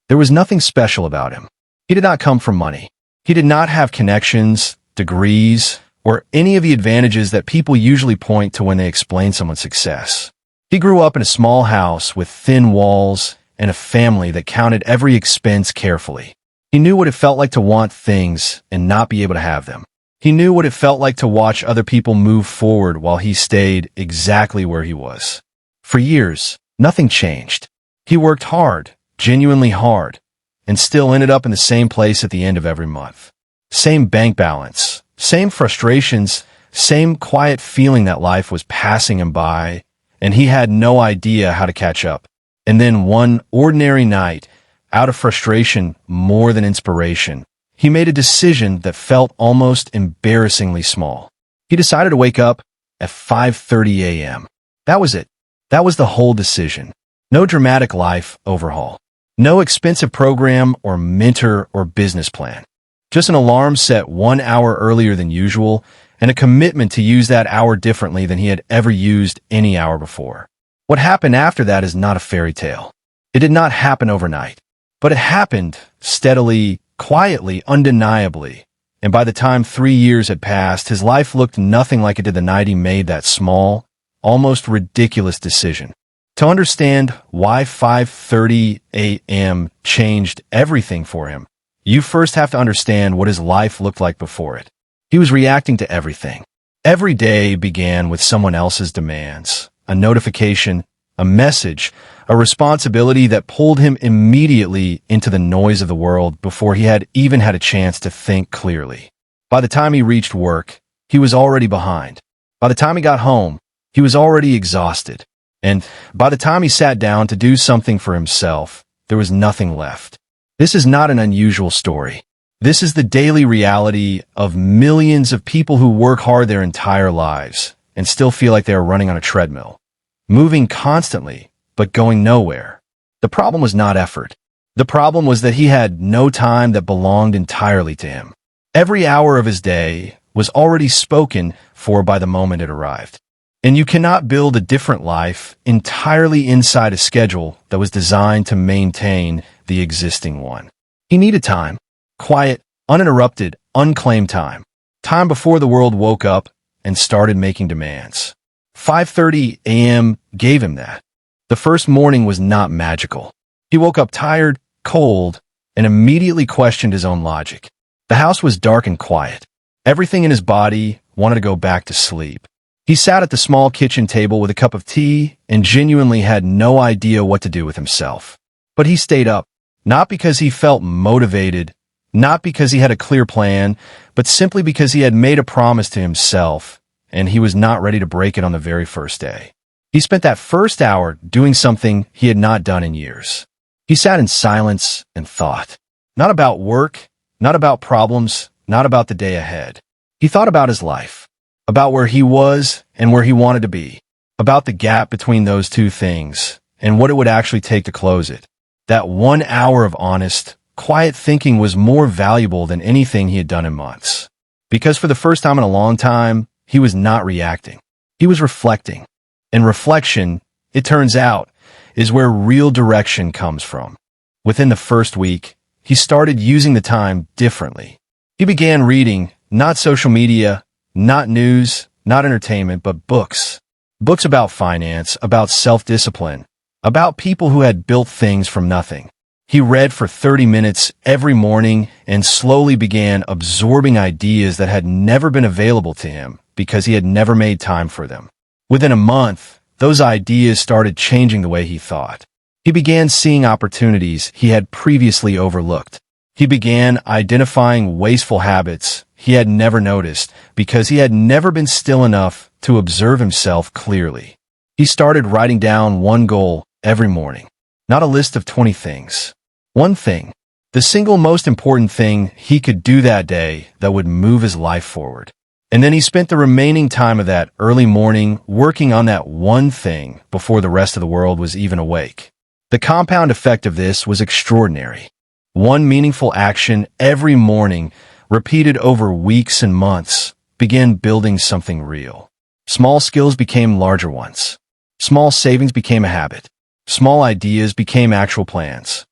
There was nothing special about him. He did not come from money. He did not have connections, degrees, or any of the advantages that people usually point to when they explain someone's success. He grew up in a small house with thin walls and a family that counted every expense carefully. He knew what it felt like to want things and not be able to have them. He knew what it felt like to watch other people move forward while he stayed exactly where he was. For years, nothing changed. He worked hard, genuinely hard, and still ended up in the same place at the end of every month. Same bank balance, same frustrations, same quiet feeling that life was passing him by, and he had no idea how to catch up. And then one ordinary night, out of frustration more than inspiration, he made a decision that felt almost embarrassingly small. He decided to wake up at 5:30 a.m. That was it. That was the whole decision. No dramatic life overhaul. No expensive program or mentor or business plan. Just an alarm set 1 hour earlier than usual and a commitment to use that hour differently than he had ever used any hour before. What happened after that is not a fairy tale. It did not happen overnight, but it happened steadily, quietly, undeniably. And by the time 3 years had passed, his life looked nothing like it did the night he made that small, almost ridiculous decision. To understand why 5:30 a.m. changed everything for him, you first have to understand what his life looked like before it. He was reacting to everything. Every day began with someone else's demands, a notification, a message, a responsibility that pulled him immediately into the noise of the world before he had even had a chance to think clearly. By the time he reached work, he was already behind. By the time he got home, he was already exhausted. And by the time he sat down to do something for himself, there was nothing left. This is not an unusual story. This is the daily reality of millions of people who work hard their entire lives and still feel like they are running on a treadmill, moving constantly, but going nowhere. The problem was not effort. The problem was that he had no time that belonged entirely to him. Every hour of his day was already spoken for by the moment it arrived. And you cannot build a different life entirely inside a schedule that was designed to maintain the existing one. He needed time. Quiet, uninterrupted, unclaimed time. Time before the world woke up and started making demands. 5:30 a.m. gave him that. The first morning was not magical. He woke up tired, cold, and immediately questioned his own logic. The house was dark and quiet. Everything in his body wanted to go back to sleep. He sat at the small kitchen table with a cup of tea and genuinely had no idea what to do with himself. But he stayed up, not because he felt motivated, not because he had a clear plan, but simply because he had made a promise to himself, and he was not ready to break it on the very first day. He spent that first hour doing something he had not done in years. He sat in silence and thought. Not about work, not about problems, not about the day ahead. He thought about his life, about where he was and where he wanted to be, about the gap between those two things, and what it would actually take to close it. That 1 hour of honest, quiet thinking was more valuable than anything he had done in months. Because for the first time in a long time, he was not reacting. He was reflecting. And reflection, it turns out, is where real direction comes from. Within the first week, he started using the time differently. He began reading, not social media, not news, not entertainment, but books. Books about finance, about self-discipline, about people who had built things from nothing. He read for 30 minutes every morning and slowly began absorbing ideas that had never been available to him because he had never made time for them. Within a month, those ideas started changing the way he thought. He began seeing opportunities he had previously overlooked. He began identifying wasteful habits he had never noticed because he had never been still enough to observe himself clearly. He started writing down one goal every morning, not a list of 20 things. One thing, the single most important thing he could do that day that would move his life forward. And then he spent the remaining time of that early morning working on that one thing before the rest of the world was even awake. The compound effect of this was extraordinary. One meaningful action every morning, repeated over weeks and months, began building something real. Small skills became larger ones. Small savings became a habit. Small ideas became actual plans.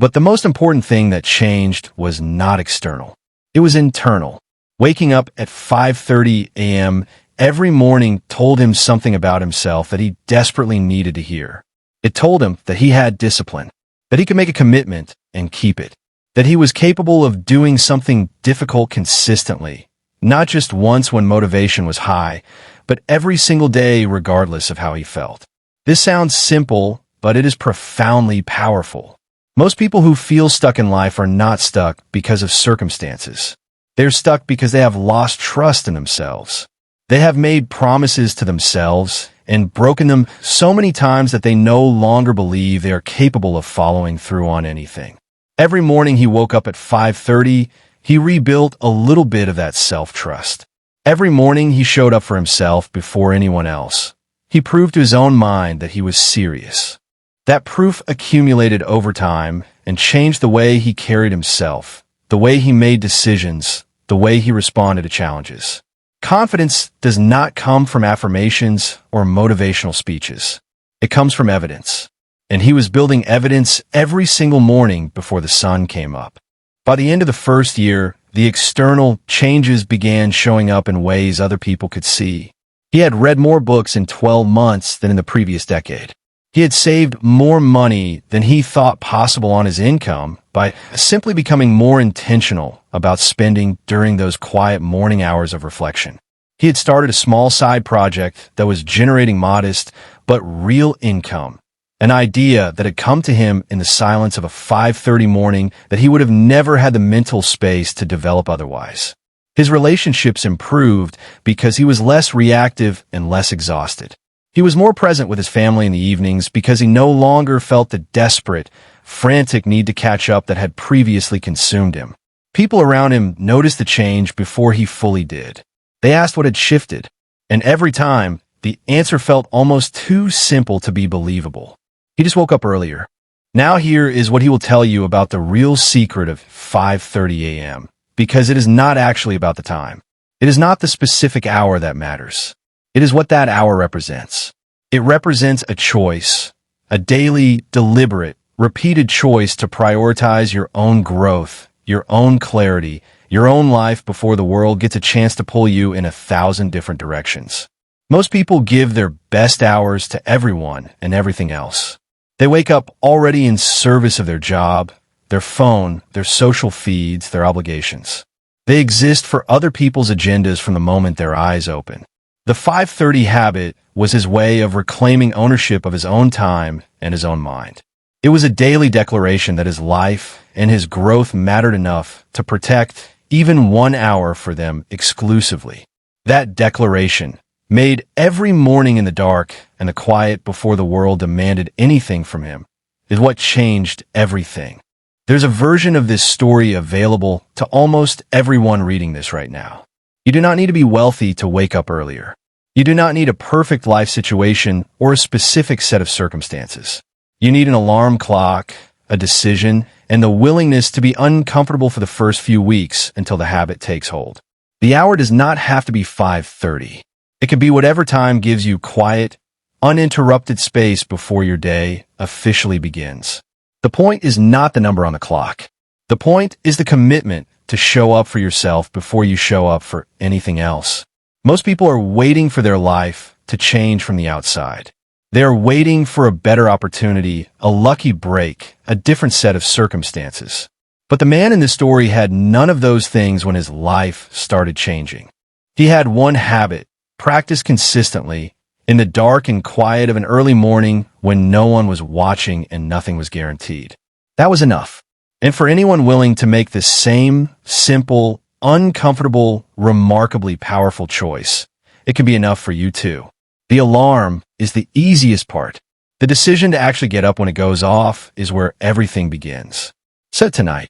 But the most important thing that changed was not external. It was internal. Waking up at 5:30 a.m. every morning told him something about himself that he desperately needed to hear. It told him that he had discipline, that he could make a commitment and keep it, that he was capable of doing something difficult consistently, not just once when motivation was high, but every single day regardless of how he felt. This sounds simple, but it is profoundly powerful. Most people who feel stuck in life are not stuck because of circumstances. They're stuck because they have lost trust in themselves. They have made promises to themselves and broken them so many times that they no longer believe they are capable of following through on anything. Every morning he woke up at 5:30, he rebuilt a little bit of that self-trust. Every morning he showed up for himself before anyone else. He proved to his own mind that he was serious. That proof accumulated over time and changed the way he carried himself, the way he made decisions, the way he responded to challenges. Confidence does not come from affirmations or motivational speeches. It comes from evidence. And he was building evidence every single morning before the sun came up. By the end of the first year, the external changes began showing up in ways other people could see. He had read more books in 12 months than in the previous decade. He had saved more money than he thought possible on his income by simply becoming more intentional about spending during those quiet morning hours of reflection. He had started a small side project that was generating modest but real income, an idea that had come to him in the silence of a 5:30 morning that he would have never had the mental space to develop otherwise. His relationships improved because he was less reactive and less exhausted. He was more present with his family in the evenings because he no longer felt the desperate, frantic need to catch up that had previously consumed him. People around him noticed the change before he fully did. They asked what had shifted, and every time, the answer felt almost too simple to be believable. He just woke up earlier. Now here is what he will tell you about the real secret of 5:30 a.m., because it is not actually about the time. It is not the specific hour that matters. It is what that hour represents. It represents a choice, a daily, deliberate, repeated choice to prioritize your own growth, your own clarity, your own life before the world gets a chance to pull you in 1,000 different directions. Most people give their best hours to everyone and everything else. They wake up already in service of their job, their phone, their social feeds, their obligations. They exist for other people's agendas from the moment their eyes open. The 5:30 habit was his way of reclaiming ownership of his own time and his own mind. It was a daily declaration that his life and his growth mattered enough to protect even 1 hour for them exclusively. That declaration, made every morning in the dark and the quiet before the world demanded anything from him, is what changed everything. There's a version of this story available to almost everyone reading this right now. You do not need to be wealthy to wake up earlier. You do not need a perfect life situation or a specific set of circumstances. You need an alarm clock, a decision, and the willingness to be uncomfortable for the first few weeks until the habit takes hold. The hour does not have to be 5:30. It can be whatever time gives you quiet, uninterrupted space before your day officially begins. The point is not the number on the clock. The point is the commitment to show up for yourself before you show up for anything else. Most people are waiting for their life to change from the outside. They are waiting for a better opportunity, a lucky break, a different set of circumstances. But the man in this story had none of those things when his life started changing. He had one habit, practiced consistently, in the dark and quiet of an early morning when no one was watching and nothing was guaranteed. That was enough. And for anyone willing to make this same, simple, uncomfortable, remarkably powerful choice, it can be enough for you too. The alarm is the easiest part. The decision to actually get up when it goes off is where everything begins. So tonight,